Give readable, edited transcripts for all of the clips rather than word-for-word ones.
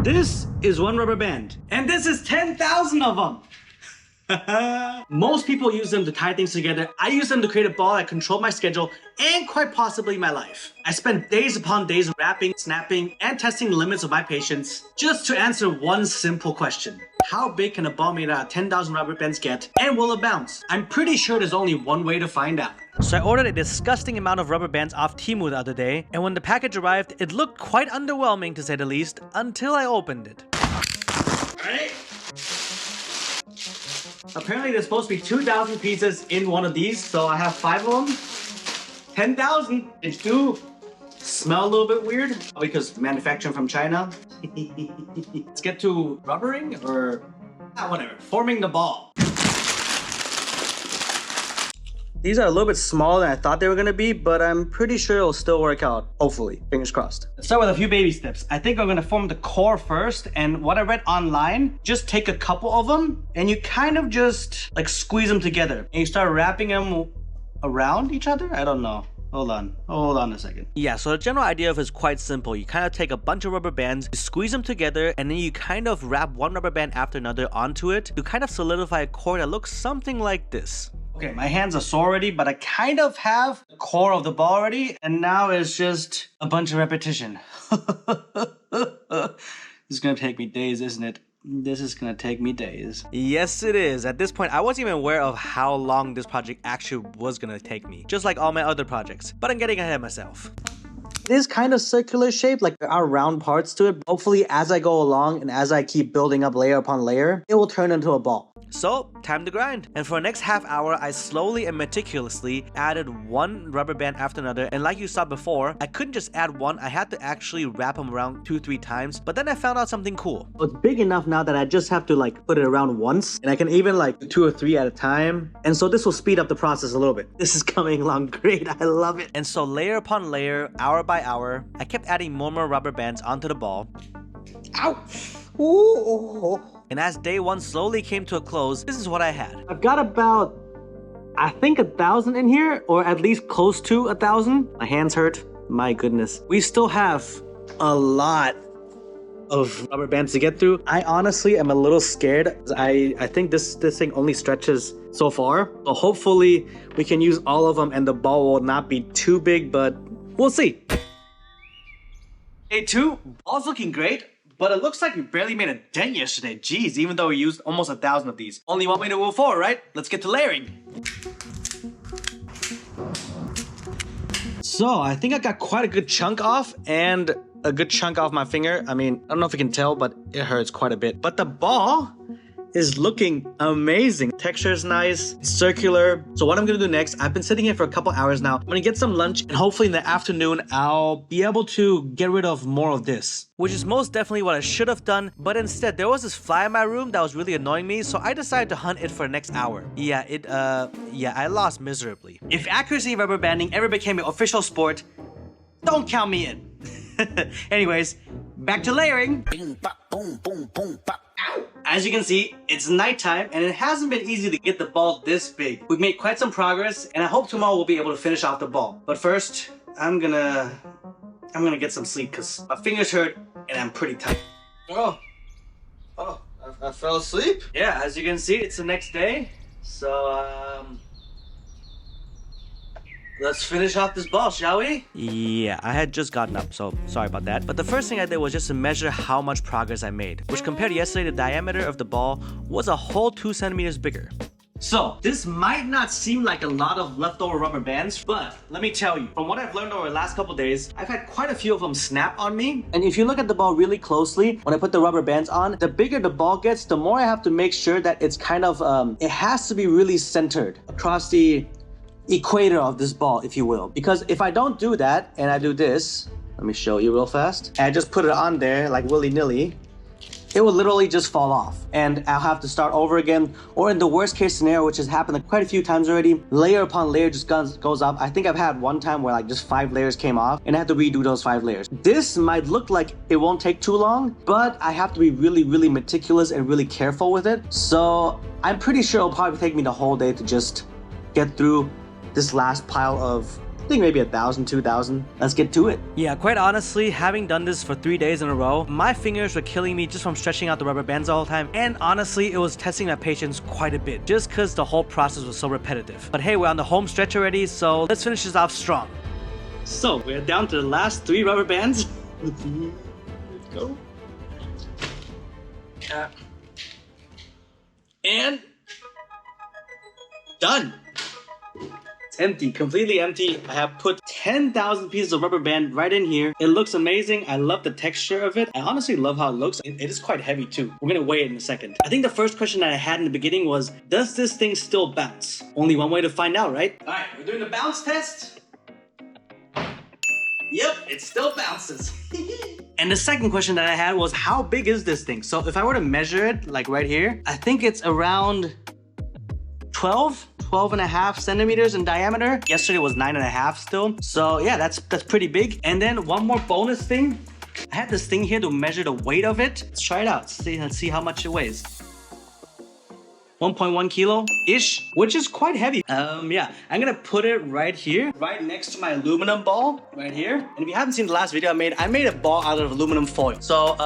This is one rubber band, and this is 10,000 of them. Most people use them to tie things together. I use them to create a ball that controls my schedule and quite possibly my life. I spent days upon days wrapping, snapping, and testing the limits of my patience just to answer one simple question. How big can a ball made out of 10,000 rubber bands get, and will it bounce? I'm pretty sure there's only one way to find out. So I ordered a disgusting amount of rubber bands off Temu the other day, and when the package arrived, it looked quite underwhelming to say the least, until I opened it. Alright. Apparently there's supposed to be 2,000 pieces in one of these, so I have 5 of them. 10,000. They do smell a little bit weird because manufacturing from China. Let's get to rubbering or whatever. Forming the ball. These are a little bit smaller than I thought they were gonna be, but I'm pretty sure it'll still work out. Hopefully, fingers crossed. Let's start with a few baby steps. I think I'm gonna form the core first, and what I read online, just take a couple of them and you kind of just like squeeze them together and you start wrapping them around each other. I don't know. Hold on a second. Yeah, so the general idea of it is quite simple. You kind of take a bunch of rubber bands, you squeeze them together, and then you kind of wrap one rubber band after another onto it to kind of solidify a core that looks something like this. Okay, my hands are sore already, but I kind of have the core of the ball already, and now it's just a bunch of repetition. This is gonna take me days, isn't it? This is gonna take me days. Yes, it is. At this point, I wasn't even aware of how long this project actually was gonna take me, just like all my other projects, but I'm getting ahead of myself. This kind of circular shape, like there are round parts to it. Hopefully, as I go along and as I keep building up layer upon layer, it will turn into a ball. So, time to grind. And for the next half hour, I slowly and meticulously added one rubber band after another. And like you saw before, I couldn't just add one. I had to actually wrap them around 2-3 times. But then I found out something cool. It's big enough now that I just have to like put it around once. And I can even like do 2 or 3 at a time. And so this will speed up the process a little bit. This is coming along great. I love it. And so layer upon layer, hour by hour, I kept adding more and more rubber bands onto the ball. Ow! Ooh. And as day 1 slowly came to a close, this is what I had. I've got about, I think 1,000 in here, or at least close to 1,000. My hands hurt. My goodness. We still have a lot of rubber bands to get through. I honestly am a little scared. I think this thing only stretches so far. So hopefully we can use all of them and the ball will not be too big, but we'll see. Day 2, ball's looking great. But it looks like we barely made a dent yesterday. Jeez, even though we used almost 1,000 of these. Only one way to move forward, right? Let's get to layering. So, I think I got quite a good chunk off and a good chunk off my finger. I mean, I don't know if you can tell, but it hurts quite a bit. But the ball is looking amazing. Texture is nice, it's circular. So what I'm gonna do next, I've been sitting here for a couple hours now. I'm gonna get some lunch and hopefully in the afternoon, I'll be able to get rid of more of this. Which is most definitely what I should have done, but instead there was this fly in my room that was really annoying me, so I decided to hunt it for the next hour. Yeah, I lost miserably. If accuracy rubber banding ever became an official sport, don't count me in. Anyways, back to layering. Boom, bop, boom, boom, boom, bop. As you can see, it's nighttime and it hasn't been easy to get the ball this big. We've made quite some progress and I hope tomorrow we'll be able to finish off the ball. But first, I'm gonna get some sleep because my fingers hurt and I'm pretty tired. I fell asleep? Yeah, as you can see, it's the next day. So, let's finish off this ball, shall we? Yeah, I had just gotten up, so sorry about that. But the first thing I did was just to measure how much progress I made, which compared to yesterday, the diameter of the ball was a whole 2 centimeters bigger. So, this might not seem like a lot of leftover rubber bands, but let me tell you, from what I've learned over the last couple days, I've had quite a few of them snap on me. And if you look at the ball really closely, when I put the rubber bands on, the bigger the ball gets, the more I have to make sure that it's kind of, it has to be really centered across the equator of this ball, if you will. Because if I don't do that, and I do this, let me show you real fast, and I just put it on there like willy-nilly, it will literally just fall off. And I'll have to start over again, or in the worst case scenario, which has happened quite a few times already, layer upon layer just goes up. I think I've had one time where like just 5 layers came off, and I had to redo those 5 layers. This might look like it won't take too long, but I have to be really, really meticulous and really careful with it. So I'm pretty sure it'll probably take me the whole day to just get through this last pile of I think maybe 1,000, 2,000. Let's get to it. Yeah, quite honestly, having done this for 3 days in a row, my fingers were killing me just from stretching out the rubber bands all the time. And honestly, it was testing my patience quite a bit, just because the whole process was so repetitive. But hey, we're on the home stretch already, so let's finish this off strong. So we're down to the last 3 rubber bands. Let's go. And done. It's empty, completely empty. I have put 10,000 pieces of rubber band right in here. It looks amazing. I love the texture of it. I honestly love how it looks. It is quite heavy too. We're gonna weigh it in a second. I think the first question that I had in the beginning was, does this thing still bounce? Only one way to find out, right? All right, we're doing the bounce test. Yep, it still bounces. And the second question that I had was, how big is this thing? So if I were to measure it, like right here, I think it's around 12 and a half centimeters in diameter. Yesterday was 9.5 still. So yeah, that's pretty big. And then one more bonus thing. I had this thing here to measure the weight of it. Let's try it out. Let's see how much it weighs. 1.1 kilo-ish, which is quite heavy. Yeah, I'm gonna put it right here, right next to my aluminum ball, right here. And if you haven't seen the last video I made a ball out of aluminum foil. So,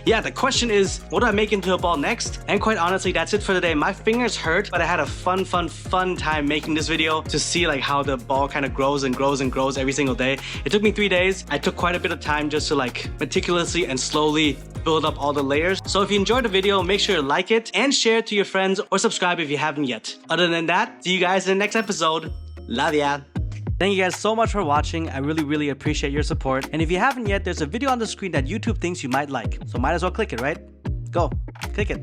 yeah, the question is, what do I make into a ball next? And quite honestly, that's it for today. My fingers hurt, but I had a fun time making this video to see like how the ball kind of grows and grows and grows every single day. It took me 3 days. I took quite a bit of time just to like meticulously and slowly build up all the layers. So if you enjoyed the video, make sure to like it and share it to your friends or subscribe if you haven't yet. Other than that, see you guys in the next episode. Love ya. Thank you guys so much for watching. I really appreciate your support. And if you haven't yet, there's a video on the screen that YouTube thinks you might like. So might as well click it, right? Go. Click it.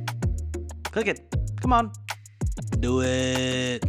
Click it. Come on. Do it.